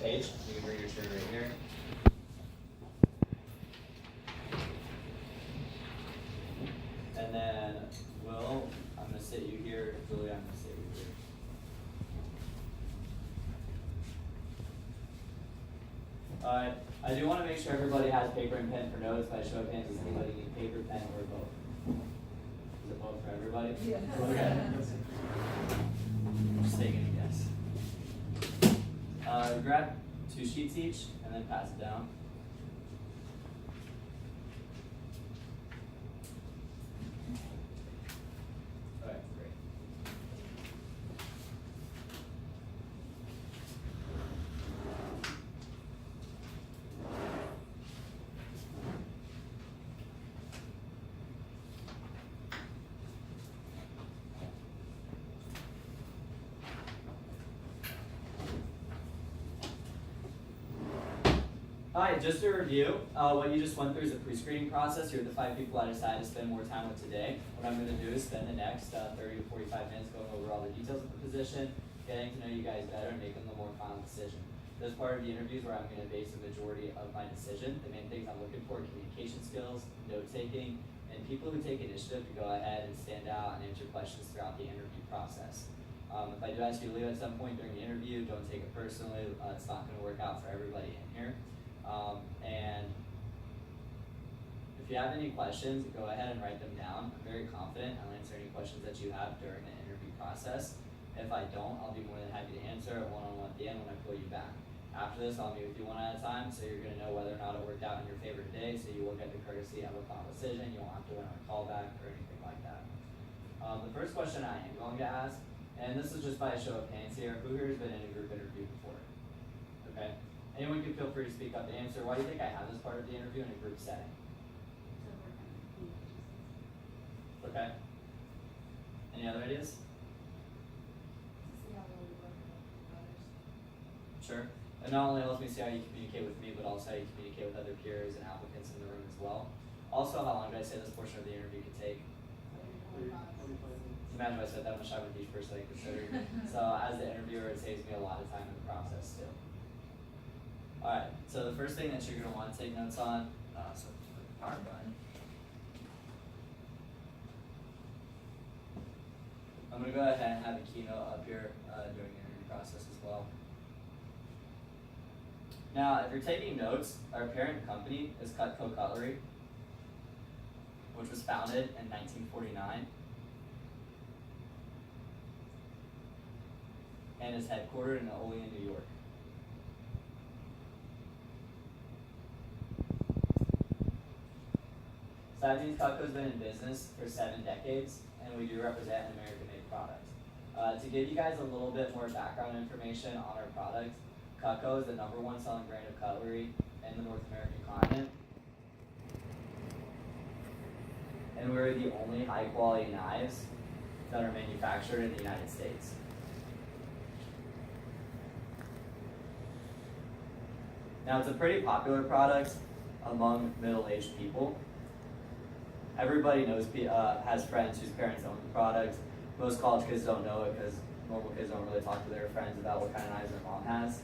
page. You can bring your chair right here. And then Will, I'm going to sit you here. Julia, I'm going to sit you here. Alright, I do want to make sure everybody has paper and pen for notes. By show of hands, does anybody need paper, pen, or both? Is it both for everybody? Yeah. Okay. Just taking a guess. Grab 2 sheets each and then pass it down. Alright, great. Hi, just to review, what you just went through is a pre-screening process. You're the 5 people I decided to spend more time with today. What I'm going to do is spend the next 30 to 45 minutes going over all the details of the position, getting to know you guys better, and making the more final decision. This part of the interview is where I'm going to base the majority of my decision. The main things I'm looking for are communication skills, note-taking, and people who take initiative to go ahead and stand out and answer questions throughout the interview process. If I do ask you to leave at some point during the interview, don't take it personally. It's not going to work out for everybody in here. And if you have any questions, go ahead and write them down. I'm very confident I'll answer any questions that you have during the interview process. If I don't, I'll be more than happy to answer it one-on-one at the end when I pull you back. After this, I'll meet with you one at a time, so you're going to know whether or not it worked out in your favor today, so you will get the courtesy of a final decision. You won't have to wait on a callback or anything like that. The first question I am going to ask, and this is just by a show of hands here, who here has been in a group interview before? Okay. Anyone can feel free to speak up and answer. Why do you think I have this part of the interview in a group setting? Okay. Any other ideas? Sure. And not only lets me see how you communicate with me, but also how you communicate with other peers and applicants in the room as well. Also, how long did I say this portion of the interview could take? Imagine if I said that much time with each person I considered. So as the interviewer, it saves me a lot of time in the process too. Alright, so the first thing that you're going to want to take notes on, so the power button. I'm going to go ahead and have a keynote up here during the interview process as well. Now, if you're taking notes, our parent company is Cutco Cutlery, which was founded in 1949 and is headquartered in Olean, New York. So that means Cutco's been in business for 7 decades, and we do represent an American-made product. To give you guys a little bit more background information on our product, Cutco is the #1 selling brand of cutlery in the North American continent. And we're the only high-quality knives that are manufactured in the United States. Now, it's a pretty popular product among middle-aged people. Everybody knows, has friends whose parents own the product. Most college kids don't know it because normal kids don't really talk to their friends about what kind of knives their mom has.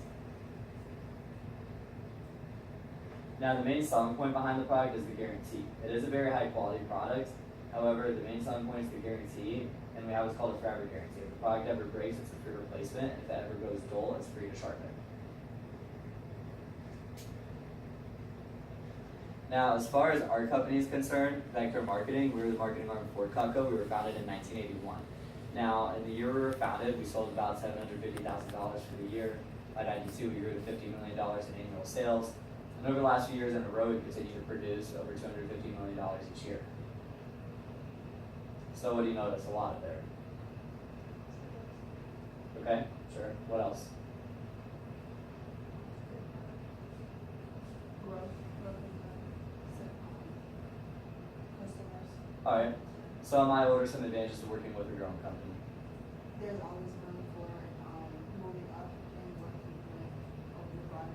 Now, the main selling point behind the product is the guarantee. It is a very high quality product. However, the main selling point is the guarantee, and we have what's called a forever guarantee. If the product ever breaks, it's a free replacement. If it ever goes dull, it's free to sharpen. Now, as far as our company is concerned, Vector Marketing, we were the marketing arm for Cutco. We were founded in 1981. Now, in the year we were founded, we sold about $750,000 for the year. By 92, we grew to $50 million in annual sales. And over the last few years in a row, we continue to produce over $250 million each year. So what do you notice? A lot of there. Okay, sure. What else? All right. So what are some advantages of working with your own company? There's always room for moving up and working with over the broader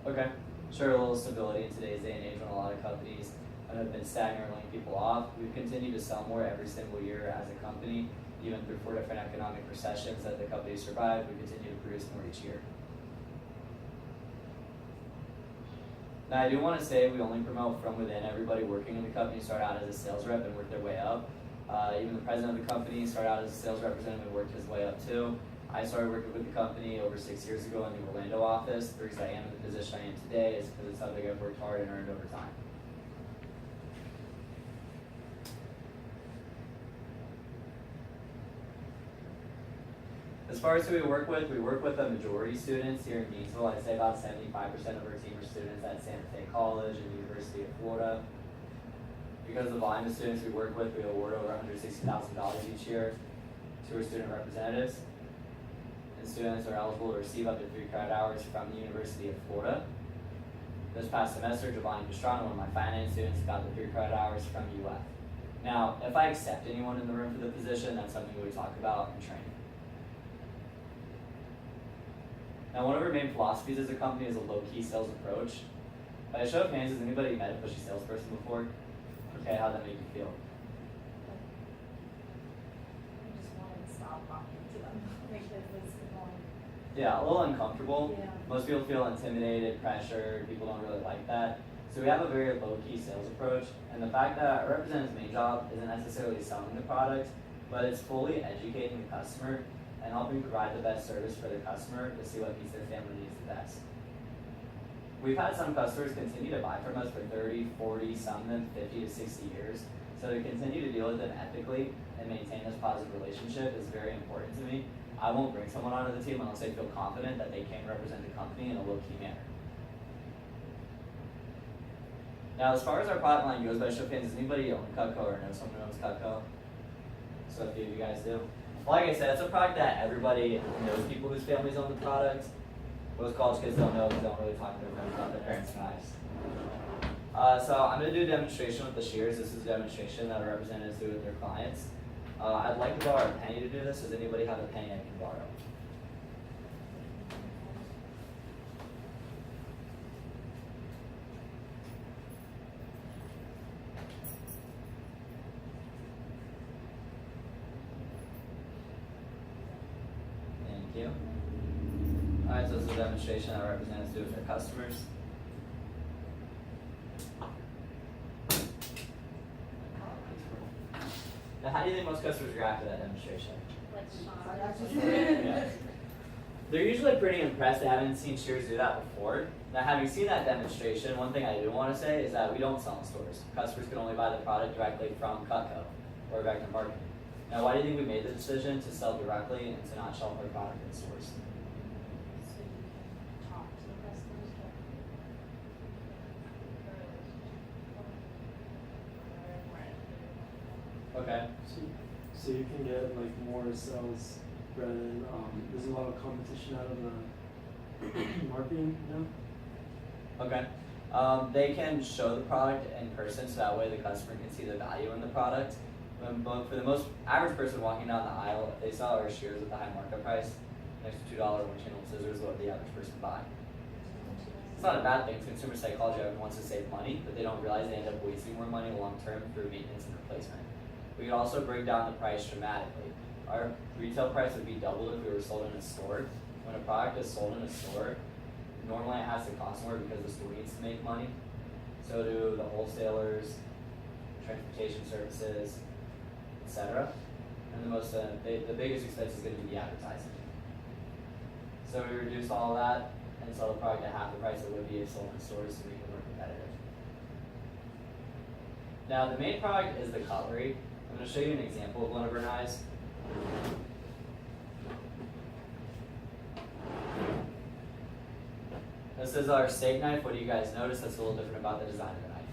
year. Okay. Sure, a little stability in today's day and age when a lot of companies have been stagnant or laying people off. We've continued to sell more every single year as a company, even through 4 different economic recessions that the company survived. We continue to produce more each year. Now I do want to say we only promote from within. Everybody working in the company start out as a sales rep and work their way up. Even the president of the company started out as a sales representative and worked his way up too. I started working with the company over 6 years ago in the Orlando office. The reason I am in the position I am today is because it's something I've worked hard and earned over time. As far as who we work with a majority students here in Gainesville. I'd say about 75% of our team are students at Santa Fe College and the University of Florida. Because of the volume of students we work with, we award over $160,000 each year to our student representatives. And students are eligible to receive up to 3 credit hours from the University of Florida. This past semester, Giovanni Pastrana, one of my finance students, got the 3 credit hours from UF. Now, if I accept anyone in the room for the position, that's something we talk about in training. Now, one of our main philosophies as a company is a low-key sales approach. By a show of hands, has anybody met a pushy salesperson before? Okay, how'd that make you feel? I just wanted to stop talking to them, make their face annoying. Yeah, a little uncomfortable. Yeah. Most people feel intimidated, pressured, people don't really like that. So we have a very low-key sales approach, and the fact that our representative's main job isn't necessarily selling the product, but it's fully educating the customer and helping provide the best service for the customer to see what meets their family needs the best. We've had some customers continue to buy from us for 30, 40, some of them 50 to 60 years. So to continue to deal with them ethically and maintain this positive relationship is very important to me. I won't bring someone onto the team unless I feel confident that they can represent the company in a low-key manner. Now, as far as our product line goes, by show of hands, does anybody own Cutco or know someone who owns Cutco? So a few of you guys do. Like I said, it's a product that everybody knows people whose families own the product. Most college kids don't know because they don't really talk to their friends about their parents' knives. So I'm going to do a demonstration with the shears. This is a demonstration that our representatives do with their clients. I'd like to borrow a penny to do this. Does anybody have a penny I can borrow? Thank you. Alright, so this is a demonstration that our representatives do with their customers. Now, how do you think most customers react to that demonstration? Like Yeah. They're usually pretty impressed. They haven't seen shears do that before. Now, having seen that demonstration, one thing I do want to say is that we don't sell in stores. Customers can only buy the product directly from Cutco or Vector Marketing. Now, why do you think we made the decision to sell directly and to not shelf our product in stores? So you can talk to the customers. Okay. So you can get like more sales rather than there's a lot of competition out of the marketing now. Okay. They can show the product in person so that way the customer can see the value in the product. But for the most average person walking down the aisle, if they saw our shears at the high markup price, next to $2 one-channel scissors, what would the average person buy? It's not a bad thing. It's consumer psychology. Everyone wants to save money, but they don't realize they end up wasting more money long term through maintenance and replacement. We could also bring down the price dramatically. Our retail price would be doubled if we were sold in a store. When a product is sold in a store, normally it has to cost more because the store needs to make money. So do the wholesalers, transportation services, etc. And the biggest expense is going to be the advertising. So we reduce all of that and sell the product at half the price it would be if sold in stores to make it more competitive. Now the main product is the cutlery. I'm going to show you an example of one of our knives. This is our steak knife. What do you guys notice that's a little different about the design of the knife?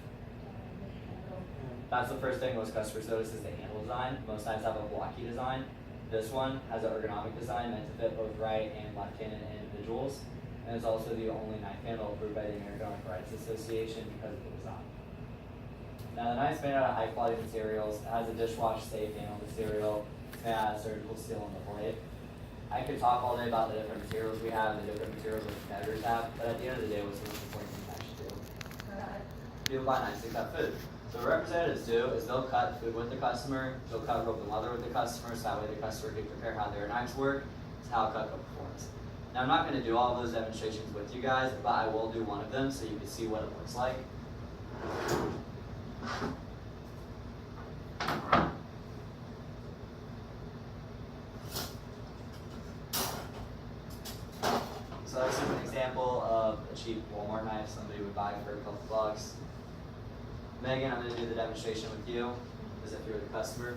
That's the first thing most customers notice is the handle design. Most knives have a blocky design. This one has an ergonomic design meant to fit both right and left-handed individuals. And it's also the only knife handle approved by the American Arthritis Association because of the design. Now the knife's made out of high quality materials. It has a dishwash safe handle material. It's made out of surgical steel on the blade. I could talk all day about the different materials we have, the different materials that competitors have, but at the end of the day, what's the most important thing I should do? People buy knives to cut food. So what representatives do is they'll cut food with the customer, they'll cut rope and leather with the customer, so that way the customer can compare how their knives work to how Cutco performs. Now I'm not going to do all of those demonstrations with you guys, but I will do one of them so you can see what it looks like. So this is an example of a cheap Walmart knife somebody would buy for a couple bucks. Megan, I'm going to do the demonstration with you as if you're the customer.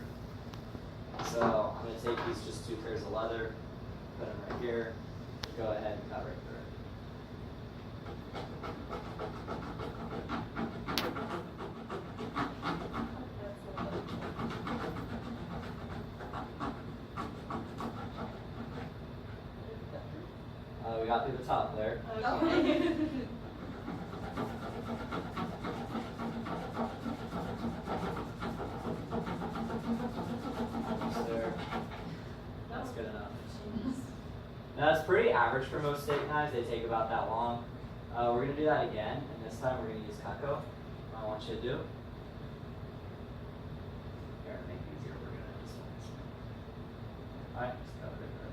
So I'm going to take these just 2 pairs of leather, put them right here, go ahead and cut right through it. We got through the top there. Okay. Almost there. That's good enough. Now that's pretty average for most steak knives. They take about that long. We're going to do that again, and this time we're going to use Cutco. I want you to do. Here, to make it easier, we're going to do this one. Alright, just cut it right there.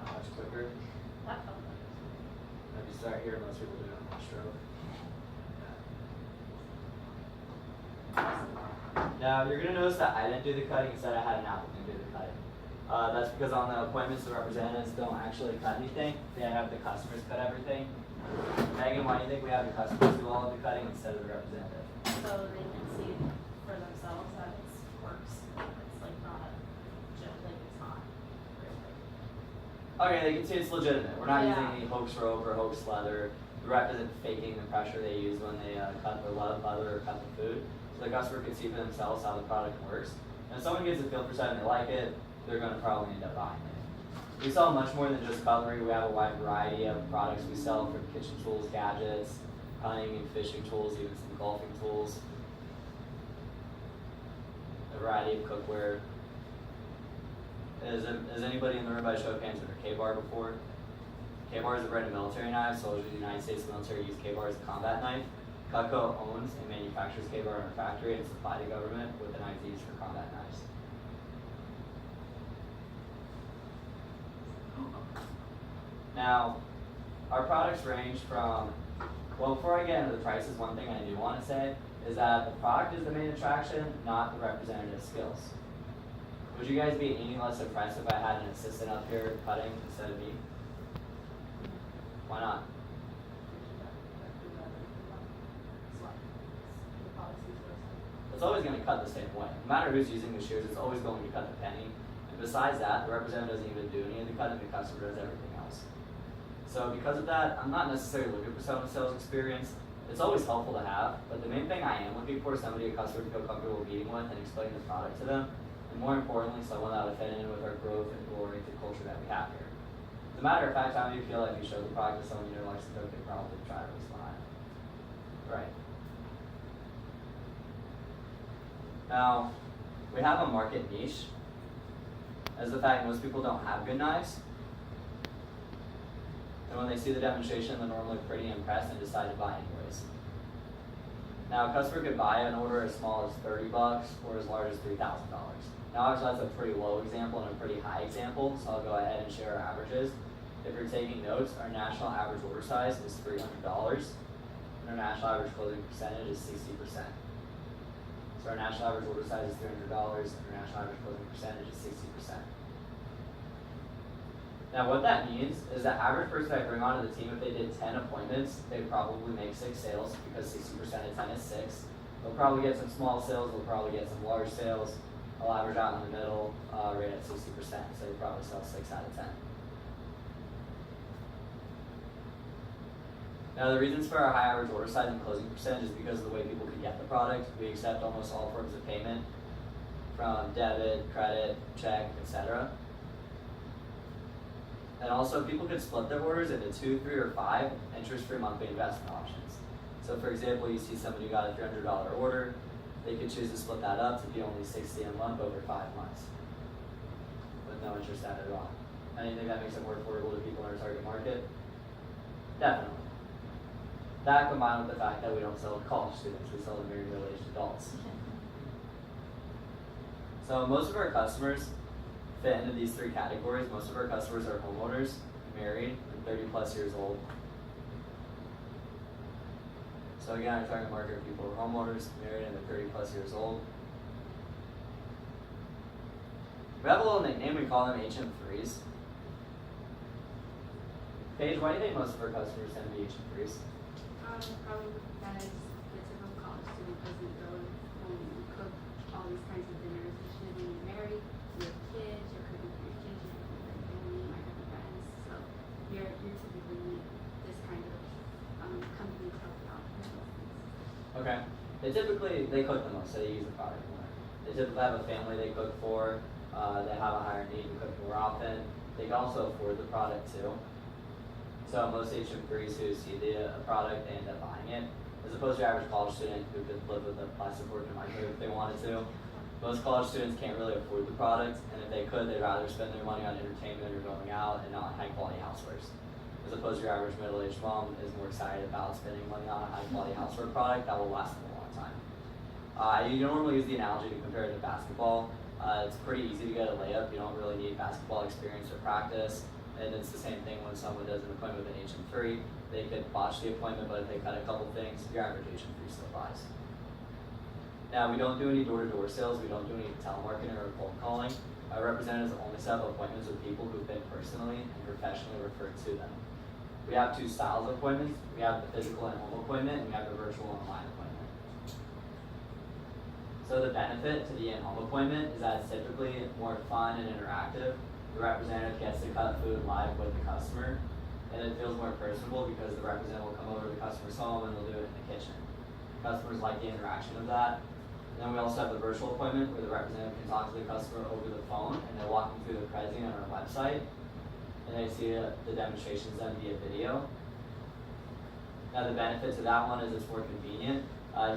How much quicker? That felt good. If you start here, most people do it in one stroke. Now you're going to notice that I didn't do the cutting, instead I had an applicant do the cutting. That's because on the appointments, the representatives don't actually cut anything. They have the customers cut everything. Megan, why do you think we have the customers do all of the cutting instead of the representative? So they can see for themselves that it works. It's like not a joke, like it's not really. Okay, they can see it's legitimate. We're not using Yeah. any hoax rope or hoax leather. The rep isn't faking the pressure they use when they cut the leather or cut the food. So the customer can see for themselves how the product works. And if someone gets a feel for something and they like it, they're going to probably end up buying it. We sell much more than just cutlery. We have a wide variety of products we sell, from kitchen tools, gadgets, hunting and fishing tools, even some golfing tools, a variety of cookware. Has anybody in the room by show of hands heard of K-bar before? K-bar is a brand of military knife. Soldiers of the United States military use K-bar as a combat knife. Cutco owns and manufactures K-bar in our factory and supplies the government with the knives used for combat knives. Now, our products range from, well, before I get into the prices, one thing I do want to say is that the product is the main attraction, not the representative skills. Would you guys be any less impressed if I had an assistant up here cutting instead of me? Why not? It's always going to cut the same way. No matter who's using the shears, it's always going to cut the penny. And besides that, the representative doesn't even do any of the cutting, the customer does everything else. So because of that, I'm not necessarily looking for someone with sales experience. It's always helpful to have, but the main thing I am looking for is somebody a customer to feel comfortable meeting with and explaining the product to them. And more importantly, someone that would fit in with our growth and goal-oriented culture that we have here. As a matter of fact, how many of you feel like if you show the product to someone you know likes to cook, they probably try to respond? Right. Now, we have a market niche, as the fact most people don't have good knives. And when they see the demonstration, they're normally pretty impressed and decide to buy anyways. Now, a customer could buy an order as small as $30 or as large as $3,000. Now, obviously, that's a pretty low example and a pretty high example, so I'll go ahead and share our averages. If you're taking notes, our national average order size is $300, and our national average closing percentage is 60%. So our national average order size is $300, and our national average closing percentage is 60%. Now what that means is the average person I bring onto the team, if they did 10 appointments, they probably make 6 sales, because 60% of 10 is 6. They'll probably get some small sales, they'll probably get some large sales. I'll average out in the middle, right at 60%, so they probably sell 6 out of 10. Now the reasons for our high average order size and closing percentage is because of the way people can get the product. We accept almost all forms of payment, from debit, credit, check, etc. And also people could split their orders into 2, 3, or 5 interest-free monthly investment options. So for example, you see somebody who got a $300 order, they could choose to split that up to be only $60 a month over 5 months with no interest added at all. Anything that makes it more affordable to people in our target market? Definitely. That combined with the fact that we don't sell to college students, we sell to very middle-aged adults. So most of our customers fit into these three categories. Most of our customers are homeowners, married, and 30 plus years old. So again, our target market are people who are homeowners, married, and they're 30 plus years old. We have a little nickname, we call them HM3s. Paige, why do you think most of our customers tend to be HM3s? Probably because the typical college student doesn't go home and cook all these kinds of dinners, especially when you're married, you have kids, you're cooking for your kids, you're cooking for your family, you might have friends, so you're typically need this kind of company to help you out with those things. Okay. They cook the most, so they use the product more. They typically have a family they cook for, they have a higher need to cook more often. They can also afford the product too. So most HM3s who see the product, they end up buying it, as opposed to your average college student who could live with a plastic fork and microwave if they wanted to. Most college students can't really afford the product, and if they could, they'd rather spend their money on entertainment or going out and not high quality housewares. As opposed to your average middle-aged mom is more excited about spending money on a high quality houseware product that will last them a long time. You normally use the analogy to compare it to basketball. It's pretty easy to get a layup. You don't really need basketball experience or practice. And it's the same thing when someone does an appointment with an HM3. They could botch the appointment, but if they cut a couple things, your average HM3 still buys. Now, we don't do any door-to-door sales. We don't do any telemarketing or cold calling. Our representatives only set up appointments with people who've been personally and professionally referred to them. We have two styles of appointments. We have the physical and home appointment, and we have the virtual and online appointment. So the benefit to the in-home appointment is that it's typically more fun and interactive. The representative gets to cut food live with the customer, and it feels more personable because the representative will come over to the customer's home and they'll do it in the kitchen. Customers like the interaction of that. And then we also have the virtual appointment where the representative can talk to the customer over the phone, and they're walking through the pricing on our website, and they see the demonstrations done via video. Now the benefit to that one is it's more convenient.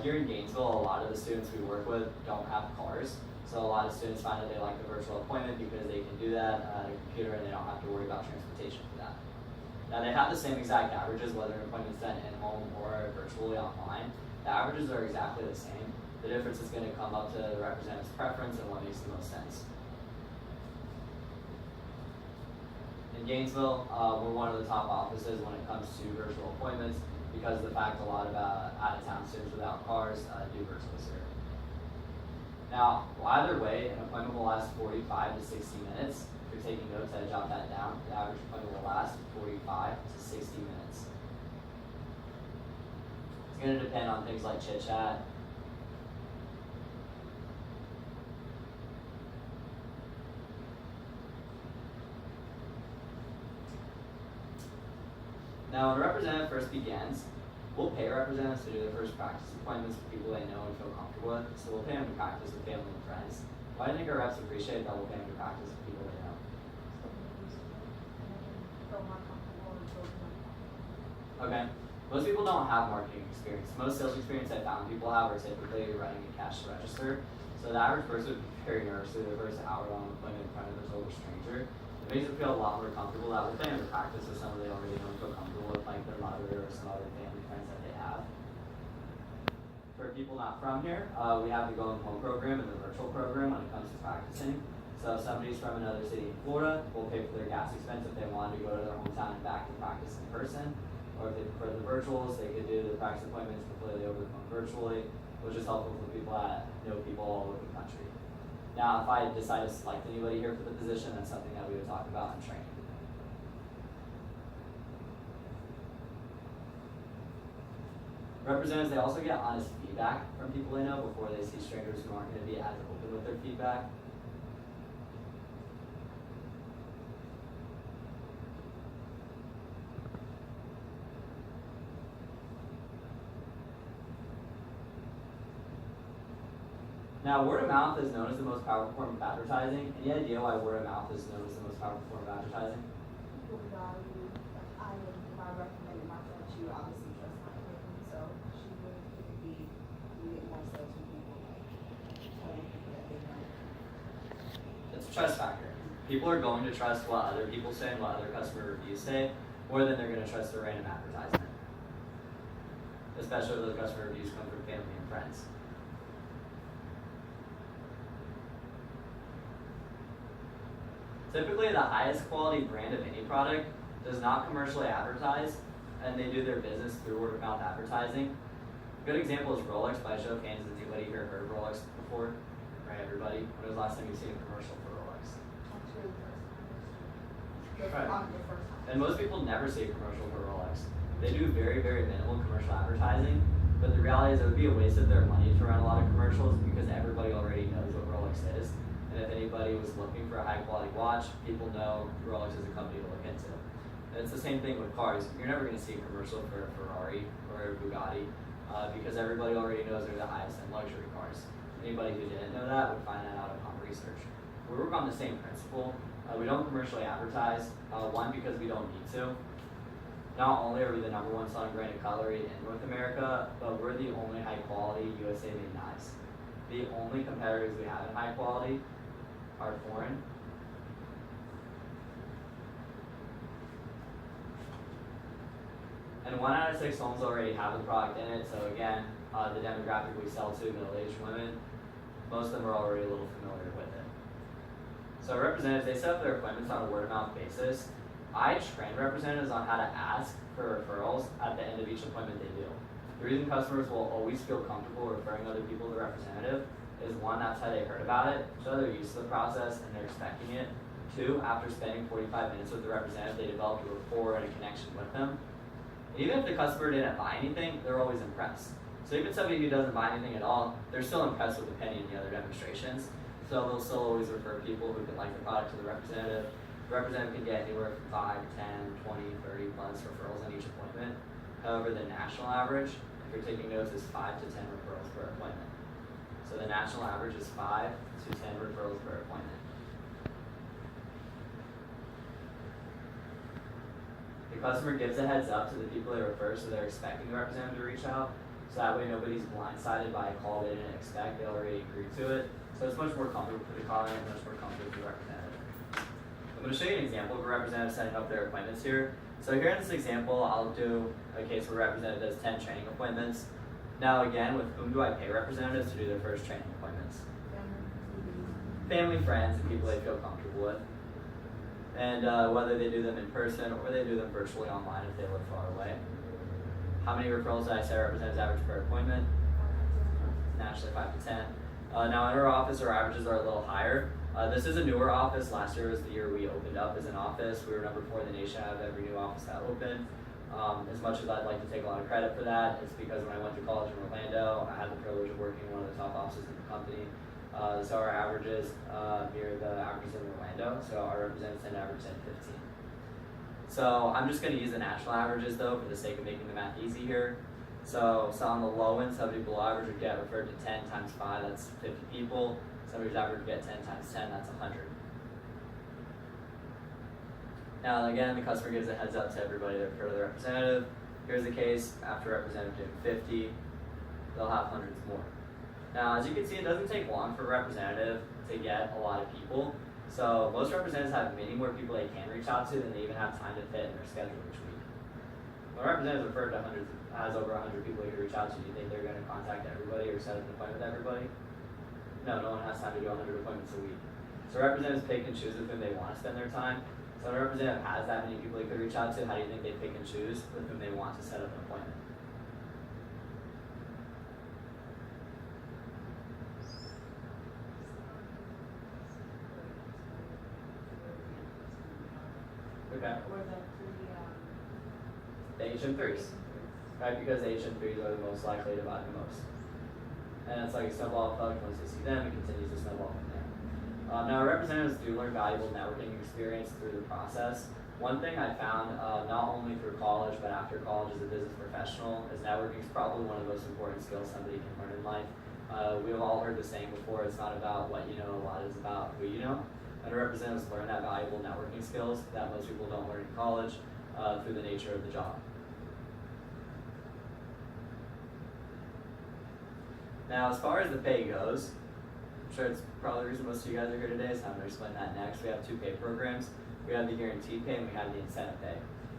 Here in Gainesville, a lot of the students we work with don't have cars. So a lot of students find that they like the virtual appointment because they can do that on a computer and they don't have to worry about transportation for that. Now they have the same exact averages, whether an appointment's done in-home or virtually online. The averages are exactly the same. The difference is going to come up to the representative's preference and what makes the most sense. In Gainesville, we're one of the top offices when it comes to virtual appointments because of the fact a lot of out-of-town students without cars do virtual here. Now, either way, an appointment will last 45 to 60 minutes. If you're taking notes, I'd jot that down. The average appointment will last 45 to 60 minutes. It's going to depend on things like chit-chat. Now, when a representative first begins, we'll pay representatives to do their first practice appointments with people they know and feel comfortable with. So we'll pay them to practice with family and friends. Why do you think our reps appreciate that we'll pay them to practice with people they know? Okay. Most people don't have marketing experience. Most sales experience I found people have are typically running a cash register. So the average person would be very nervous through their first hour-long appointment in front of a total stranger. It makes them feel a lot more comfortable that we'll pay them to practice with someone they already know and feel comfortable with, like their mother or some other family friends that they have. For people not from here, we have the Going Home program and the virtual program when it comes to practicing. So if somebody's from another city in Florida, we'll pay for their gas expense if they wanted to go to their hometown and back to practice in person. Or if they prefer the virtuals, they could do the practice appointments completely over the phone virtually, which is helpful for people that know people all over the country. Now, if I decide to select anybody here for the position, that's something that we would talk about in training. Representatives, they also get honest feedback from people they know before they see strangers who aren't going to be as open with their feedback. Now, word of mouth is known as the most powerful form of advertising. Any idea why word of mouth is known as the most powerful form of advertising? People value, if I recommended my friend, she would obviously trust my opinion, so she would typically get more sales from people like telling people that they know. It's a trust factor. People are going to trust what other people say and what other customer reviews say more than they're going to trust a random advertisement. Especially if those customer reviews come from family and friends. Typically, the highest quality brand of any product does not commercially advertise, and they do their business through word of mouth advertising. A good example is Rolex. By show of hands, has anybody here heard of Rolex before? Right, everybody? When was the last time you've seen a commercial for Rolex? Actually, the first Right. time. The first time. And most people never see a commercial for Rolex. They do very, very minimal commercial advertising, but the reality is it would be a waste of their money to run a lot of commercials because everybody already knows what Rolex is. And if anybody was looking for a high quality watch, people know Rolex is a company to look into. And it's the same thing with cars. You're never going to see a commercial for a Ferrari or a Bugatti because everybody already knows they're the highest end luxury cars. Anybody who didn't know that would find that out upon research. We work on the same principle. We don't commercially advertise, one, because we don't need to. Not only are we the #1 selling brand of cutlery in North America, but we're the only high quality USA made knives. The only competitors we have in high quality are foreign. And 1 out of 6 homes already have the product in it, so again, the demographic we sell to, middle-aged women, most of them are already a little familiar with it. So representatives, they set up their appointments on a word-of-mouth basis. I train representatives on how to ask for referrals at the end of each appointment they do. The reason customers will always feel comfortable referring other people to the representative is 1, that's how they heard about it, so they're used to the process and they're expecting it. 2, after spending 45 minutes with the representative, they developed a rapport and a connection with them. And even if the customer didn't buy anything, they're always impressed. So even somebody who doesn't buy anything at all, they're still impressed with the penny and the other demonstrations. So they'll still always refer people who can like the product to the representative. The representative can get anywhere from 5, 10, 20, 30 plus referrals on each appointment. However, the national average, if you're taking notes, is 5 to 10 referrals per appointment. So the national average is 5 to 10 referrals per appointment. The customer gives a heads up to the people they refer, so they're expecting the representative to reach out. So that way nobody's blindsided by a call they didn't expect, they already agreed to it. So it's much more comfortable for the client, much more comfortable for the representative. I'm going to show you an example of a representative setting up their appointments here. So here in this example, I'll do a case where a representative does 10 training appointments. Now again, with whom do I pay representatives to do their first training appointments? Family, friends, and people they feel comfortable with. And whether they do them in person or they do them virtually online if they live far away. How many referrals did I say representatives average per appointment? Naturally 5 to 10. Now in our office, our averages are a little higher. This is a newer office. Last year was the year we opened up as an office. We were #4 in the nation out of every new office that opened. As much as I'd like to take a lot of credit for that, it's because when I went to college in Orlando, I had the privilege of working in one of the top offices in the company. So our averages mirror the averages in Orlando. So our representatives tend to average 10-15. So I'm just going to use the national averages though for the sake of making the math easy here. So on the low end, somebody below average would get referred to 10 times 5, that's 50 people. Somebody's average would get 10 times 10, that's 100. Now again, the customer gives a heads up to everybody to refer to the representative. Here's the case, after representative doing 50, they'll have hundreds more. Now as you can see, it doesn't take long for a representative to get a lot of people. So most representatives have many more people they can reach out to than they even have time to fit in their schedule each week. When a representative is referred to has over 100 people you can reach out to, do you think they're going to contact everybody or set up an appointment with everybody? No one has time to do 100 appointments a week. So representatives pick and choose with whom they want to spend their time. So when a representative has that many people they could reach out to, how do you think they pick and choose with whom they want to set up an appointment? Okay. Or the The HM3s, right? Because the HM3s are the most likely to buy the most. And it's like a snowball effect. Once they see them, it continues to snowball from there. Now, representatives do learn valuable networking experience through the process. One thing I found, not only through college, but after college as a business professional, is networking is probably one of the most important skills somebody can learn in life. We've all heard the saying before, it's not about what you know, a lot is about who you know. And representatives learn that valuable networking skills that most people don't learn in college through the nature of the job. Now, as far as the pay goes, I'm sure it's probably the reason most of you guys are here today, so I'm going to explain that next. We have 2 pay programs. We have the guaranteed pay and we have the incentive pay.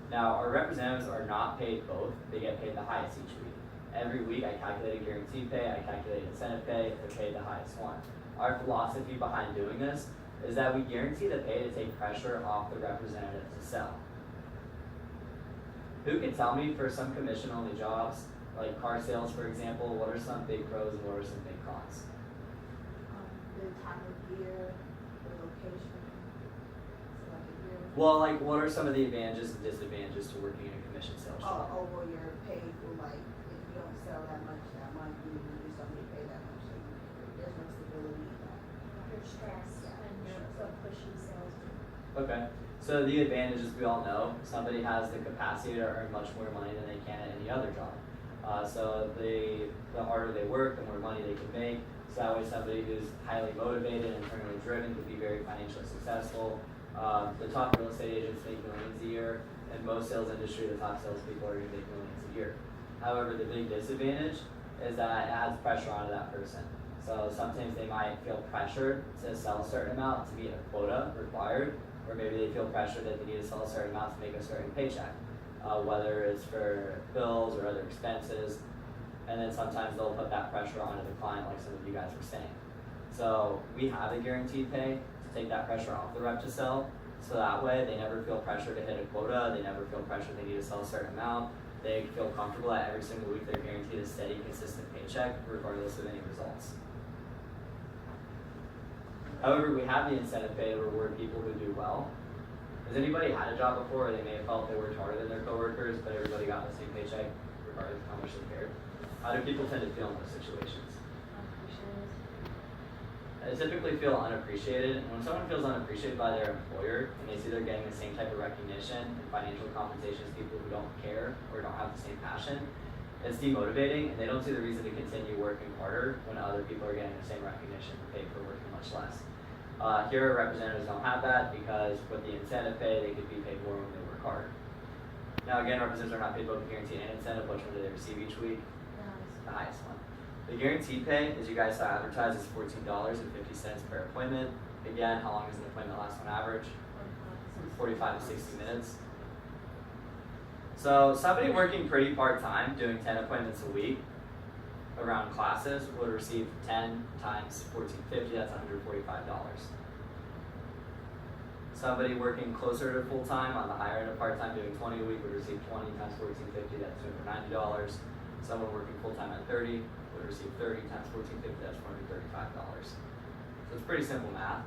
Now, our representatives are not paid both. They get paid the highest each week. Every week, I calculate guaranteed pay, I calculate incentive pay, they're paid the highest one. Our philosophy behind doing this is that we guarantee the pay to take pressure off the representative to sell. Who can tell me for some commission-only jobs, like car sales, for example, what are some big pros and what are some big cons? The time of year, the location, so like if you're, Well, like, what are some of the advantages and disadvantages to working in a commission sales job? well, you're paid for like, if you don't sell that much that month, you just don't get paid that much, so there's no stability in that. Your stress and the pushy sales. Okay, so the advantages we all know, somebody has the capacity to earn much more money than they can at any other job. So the harder they work, the more money they can make. So that way somebody who's highly motivated and internally driven could be very financially successful. The top real estate agents make millions a year. In most sales industry, the top salespeople are going to make millions a year. However, the big disadvantage is that it adds pressure onto that person. So sometimes they might feel pressured to sell a certain amount to meet a quota required, or maybe they feel pressured that they need to sell a certain amount to make a certain paycheck, whether it's for bills or other expenses. And then sometimes they'll put that pressure onto the client, like some of you guys were saying. So we have a guaranteed pay to take that pressure off the rep to sell. So that way they never feel pressure to hit a quota, they never feel pressure they need to sell a certain amount. They feel comfortable that every single week they're guaranteed a steady, consistent paycheck regardless of any results. However, we have the incentive pay to reward people who do well. Has anybody had a job before where they may have felt they worked harder than their coworkers, but everybody got the same paycheck regardless of how much they cared? How do people tend to feel in those situations? They typically feel unappreciated, and when someone feels unappreciated by their employer and they see they're getting the same type of recognition and financial compensation as people who don't care or don't have the same passion, it's demotivating, and they don't see the reason to continue working harder when other people are getting the same recognition and paid for working much less. Here, representatives don't have that because with the incentive pay, they could be paid more when they work harder. Now again, representatives are not paid both guaranteed and incentive. Which one do they receive each week? The highest one. The guaranteed pay, as you guys saw advertised, is $14.50 per appointment. Again, how long does an appointment last on average? 45 to 60 minutes. So somebody working pretty part-time, doing 10 appointments a week around classes would receive 10 times $14.50, that's $145. Somebody working closer to full-time on the higher end of part-time, doing 20 a week would receive 20 times $14.50, that's $290. Someone working full-time at 30 would receive 30 times $14.50, that's $435. So it's pretty simple math.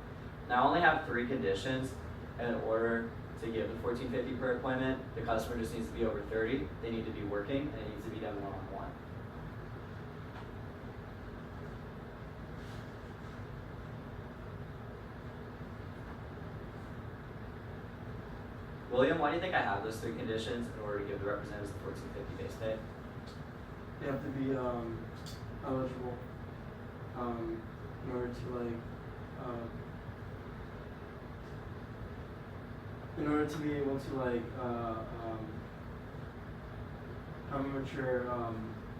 Now I only have 3 conditions in order to give the $14.50 per appointment. The customer just needs to be over 30, they need to be working, and it needs to be done one-on-one. William, why do you think I have those 3 conditions in order to give the representatives the $14.50 base pay? You have to be eligible in order to in order to be able to have a mature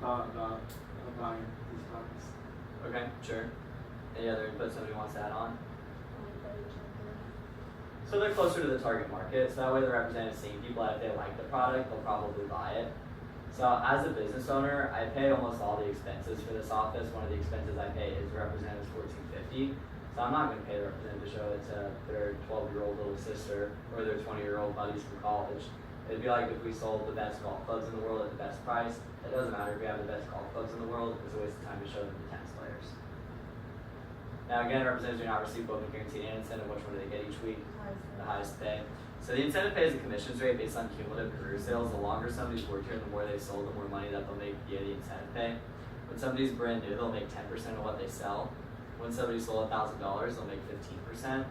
thought about buying these products. Okay, sure. Any other input somebody wants to add on? So they're closer to the target market, so that way the representative's seeing people that if they like the product, they'll probably buy it. So as a business owner, I pay almost all the expenses for this office. One of the expenses I pay is the representative's $14.50. So I'm not going to pay the representative to show it to their 12-year-old little sister or their 20-year-old buddies from college. It'd be like if we sold the best golf clubs in the world at the best price. It doesn't matter if we have the best golf clubs in the world. It's a waste of time to show them the tennis players. Now again, representatives do not receive both a guaranteed and incentive. Which one do they get each week? The highest pay. So the incentive pay is a commissions rate based on cumulative career sales. The longer somebody's worked here, the more they sold, the more money that they'll make via the incentive pay. When somebody's brand new, they'll make 10% of what they sell. When somebody sold $1,000, they'll make 15%.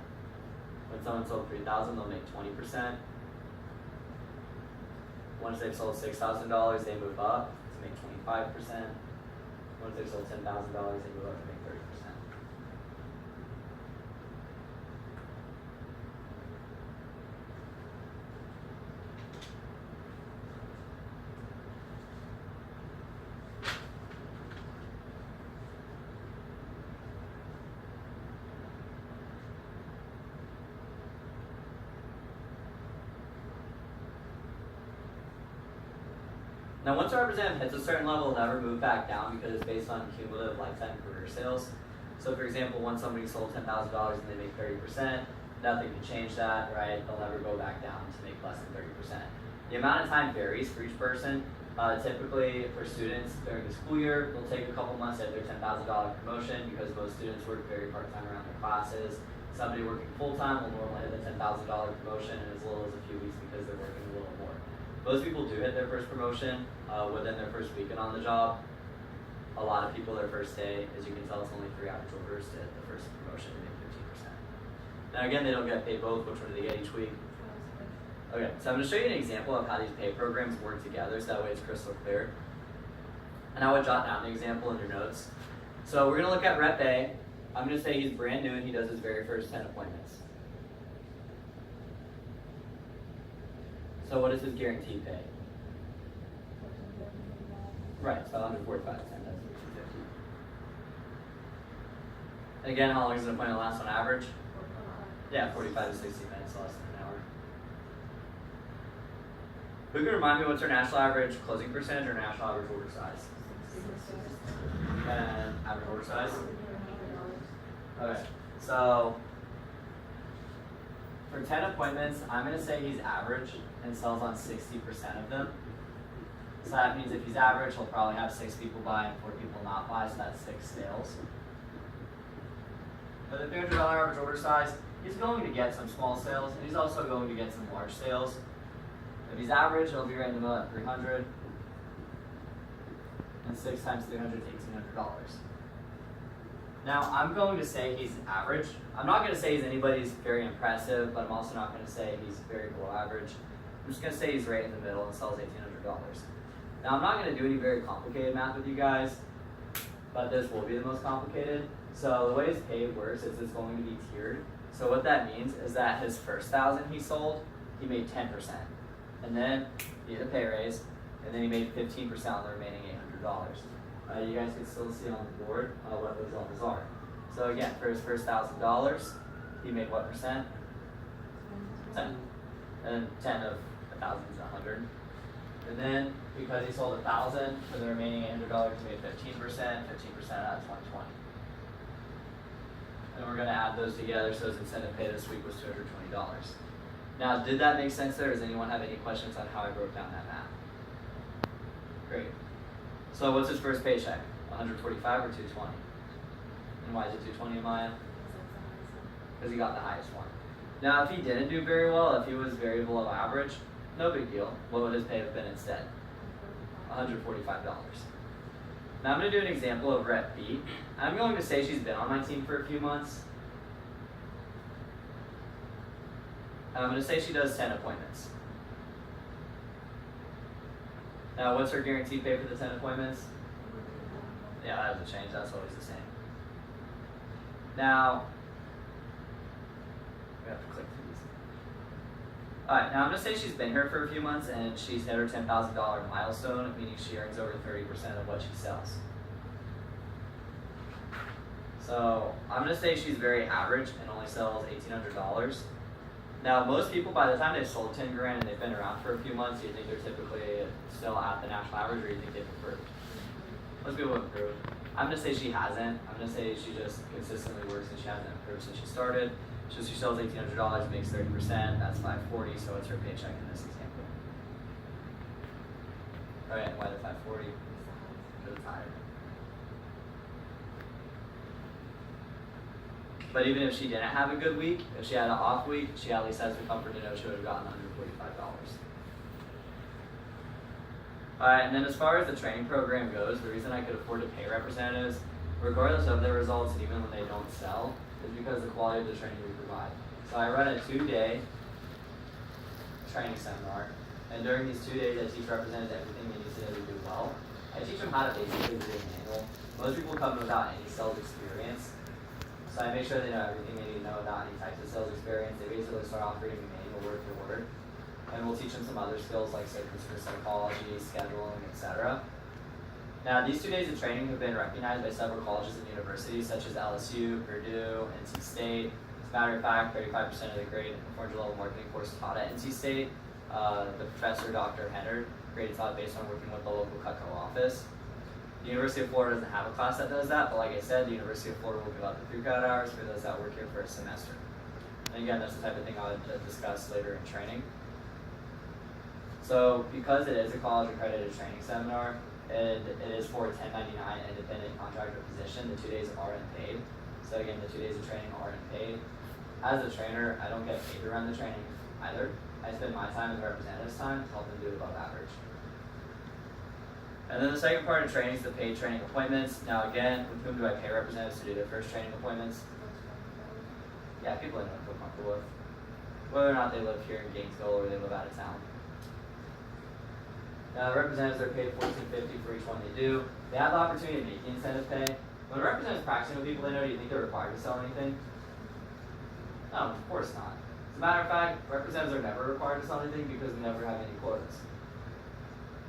When someone sold $3,000, they'll make 20%. Once they've sold $6,000, they move up to make 25%. Once they've sold $10,000, they move up to make 30%. Now, once a representative hits a certain level, it'll never move back down because it's based on cumulative lifetime career sales. So for example, once somebody sold $10,000 and they make 30%, nothing can change that, right? They'll never go back down to make less than 30%. The amount of time varies for each person. Typically for students during the school year, they'll take a couple months at their $10,000 promotion because most students work very part-time around their classes. Somebody working full-time will normally hit the $10,000 promotion in as little as a few weeks because they're working a little more. Most people do hit their first promotion within their first weekend on the job. A lot of people their first day, as you can tell, it's only 3 average orders to hit the first promotion and make 15%. Now again, they don't get paid both. Which one do they get each week? Okay, so I'm going to show you an example of how these pay programs work together so that way it's crystal clear. And I would jot down the example in your notes. So we're going to look at Rep A. I'm going to say he's brand new and he does his very first 10 appointments. So what is his guaranteed pay? Right, so 145 10, that's 350. And again, how long is an appointment last on average? Yeah, 45 to 60 minutes, less than an hour. Who can remind me what's our national average closing percentage or national average order size? And average order size? Okay, so for 10 appointments, I'm going to say he's average and sells on 60% of them. So that means if he's average, he'll probably have 6 people buy and 4 people not buy, so that's 6 sales. For the $300 average order size, he's going to get some small sales, and he's also going to get some large sales. If he's average, he'll be right in the middle at 300, and 6 times 300 is $1,800. Now, I'm going to say he's average. I'm not going to say he's anybody's very impressive, but I'm also not going to say he's very below average. I'm just going to say he's right in the middle and sells $1,800. Now, I'm not going to do any very complicated math with you guys, but this will be the most complicated. So the way his pay works is it's going to be tiered. So what that means is that his first 1,000 he sold, he made 10%. And then he had a pay raise, and then he made 15% on the remaining $800. You guys can still see on the board what those levels are. So again, for his first $1,000, he made what percent? 10. And 10 of 1,000 is 100. And then because he sold 1,000, for the remaining $800, he made 15%. 15% out of 120. And we're going to add those together, so his incentive pay this week was $220. Now, did that make sense there? Does anyone have any questions on how I broke down that math? Great. So what's his first paycheck? 145 or 220? And why is it 220, Maya? Because he got the highest one. Now, if he didn't do very well, if he was very below average, no big deal. What would his pay have been instead? $145. Now I'm going to do an example of Rep B. I'm going to say she's been on my team for a few months. And I'm going to say she does 10 appointments. Now what's her guaranteed pay for the 10 appointments? Yeah, that doesn't change. That's always the same. Now, we have to click through these. Alright, now I'm going to say she's been here for a few months and she's hit her $10,000 milestone, meaning she earns over 30% of what she sells. So I'm going to say she's very average and only sells $1,800. Now most people, by the time they've sold 10 grand and they've been around for a few months, you think they're typically still at the national average, or you think they've improved? Most people have improved. I'm going to say she hasn't. I'm going to say she just consistently works and she hasn't improved since she started. So she sells $1,800, makes 30%, that's $540, so it's her paycheck in this example. Alright, and why the $540? Because it's higher. But even if she didn't have a good week, if she had an off week, she at least has the comfort to know she would have gotten $145. Alright, and then as far as the training program goes, the reason I could afford to pay representatives, regardless of their results and even when they don't sell, is because of the quality of the training we provide. So I run a 2-day training seminar, and during these 2 days I teach representatives everything they need to know to do well. I teach them how to basically read a manual. Most people come without any sales experience, so I make sure they know everything they need to know about any types of sales experience. They basically start off reading the manual word for word, and we'll teach them some other skills like consumer psychology, scheduling, etc. Now, these 2 days of training have been recognized by several colleges and universities, such as LSU, Purdue, NC State. As a matter of fact, 35% of the grade in the 400-level marketing course taught at NC State. The professor, Dr. Hennard, graded taught based on working with the local Cutco office. The University of Florida doesn't have a class that does that, but like I said, the University of Florida will give out the 3 credit hours for those that work here for a semester. And again, that's the type of thing I would discuss later in training. So because it is a college accredited training seminar, and it is for a 1099 independent contractor position, the 2 days are unpaid. So again, the 2 days of training are unpaid. As a trainer, I don't get paid to run the training either. I spend my time and the representative's time to help them do above average. And then the second part of training is the paid training appointments. Now again, with whom do I pay representatives to do their first training appointments? Yeah, people I don't feel comfortable with. Whether or not they live here in Gainesville or they live out of town. Now the representatives are paid $14.50 for each one they do. They have the opportunity to make the incentive pay. When a representative's practicing with people they know, do you think they're required to sell anything? No, of course not. As a matter of fact, representatives are never required to sell anything because we never have any quotas.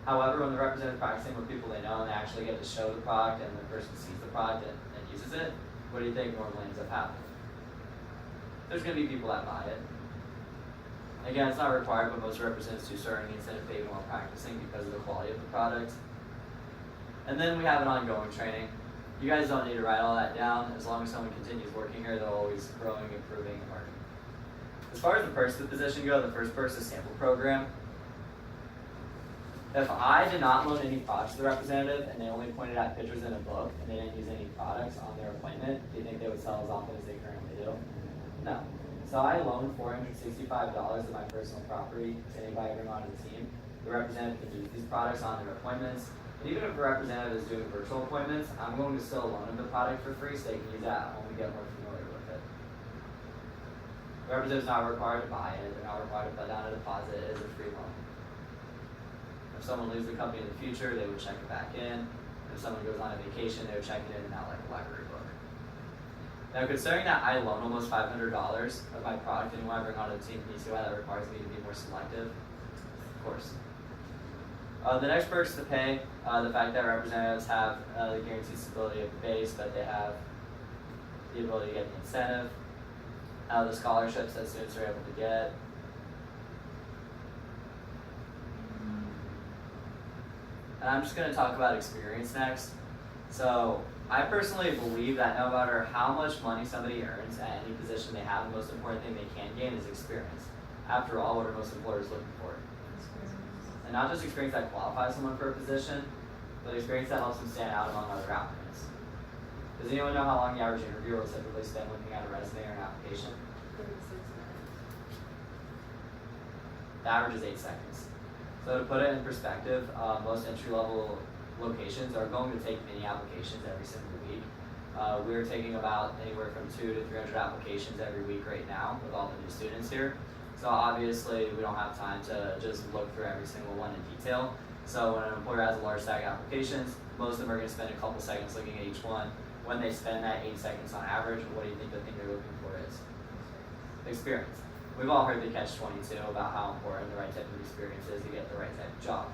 However, when the representative is practicing with people they know and they actually get to show the product and the person sees the product and uses it, what do you think normally ends up happening? There's going to be people that buy it. Again, it's not required, but most representatives do start earning incentive pay while practicing because of the quality of the product. And then we have an ongoing training. You guys don't need to write all that down. As long as someone continues working here, they're always growing, improving, and learning. As far as the perks of the position go, the first perk is sample program. If I did not loan any products to the representative and they only pointed out pictures in a book and they didn't use any products on their appointment, do you think they would sell as often as they currently do? No. So I loaned $465 of my personal property to anybody I bring onto the team. The representative can use these products on their appointments. And even if the representative is doing virtual appointments, I'm going to still loan them the product for free so they can use that at home and get more familiar with it. The representative is not required to buy it. They're not required to put down a deposit. It is a free loan. If someone leaves the company in the future, they would check it back in. If someone goes on a vacation, they would check it in and out like a library book. Now, considering that I loan almost $500 of my product and when I bring onto the team, can you see why that requires me to be more selective? Of course. The next perk is the pay. The fact that representatives have the guaranteed stability of the base, but they have the ability to get the incentive, the scholarships that students are able to get. And I'm just going to talk about experience next. So I personally believe that no matter how much money somebody earns at any position they have, the most important thing they can gain is experience. After all, what are most employers looking for? And not just experience that qualifies someone for a position, but experience that helps them stand out among other applicants. Does anyone know how long the average interviewer will typically spend looking at a resume or an application? 36 minutes. The average is 8 seconds. So to put it in perspective, most entry-level locations are going to take many applications every single week. We're taking about anywhere from 200 to 300 applications every week right now with all the new students here. So obviously we don't have time to just look through every single one in detail. So when an employer has a large stack of applications, most of them are going to spend a couple seconds looking at each one. When they spend that 8 seconds on average, what do you think the thing they're looking for is? Experience. We've all heard the catch-22 about how important the right type of experience is to get the right type of job.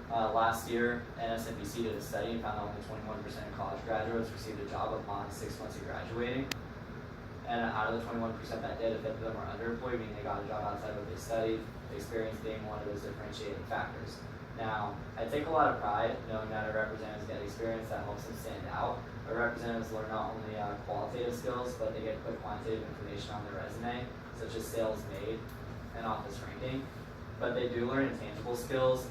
Last year, NSNBC did a study and found that only 21% of college graduates received a job upon 6 months of graduating. And out of the 21% that did, a fifth of them were underemployed, meaning they got a job outside of what they studied, experience being one of those differentiating factors. Now, I take a lot of pride knowing that our representatives get experience that helps them stand out. Our representatives learn not only qualitative skills, but they get quick quantitative information on their resume, such as sales made and office ranking. But they do learn intangible skills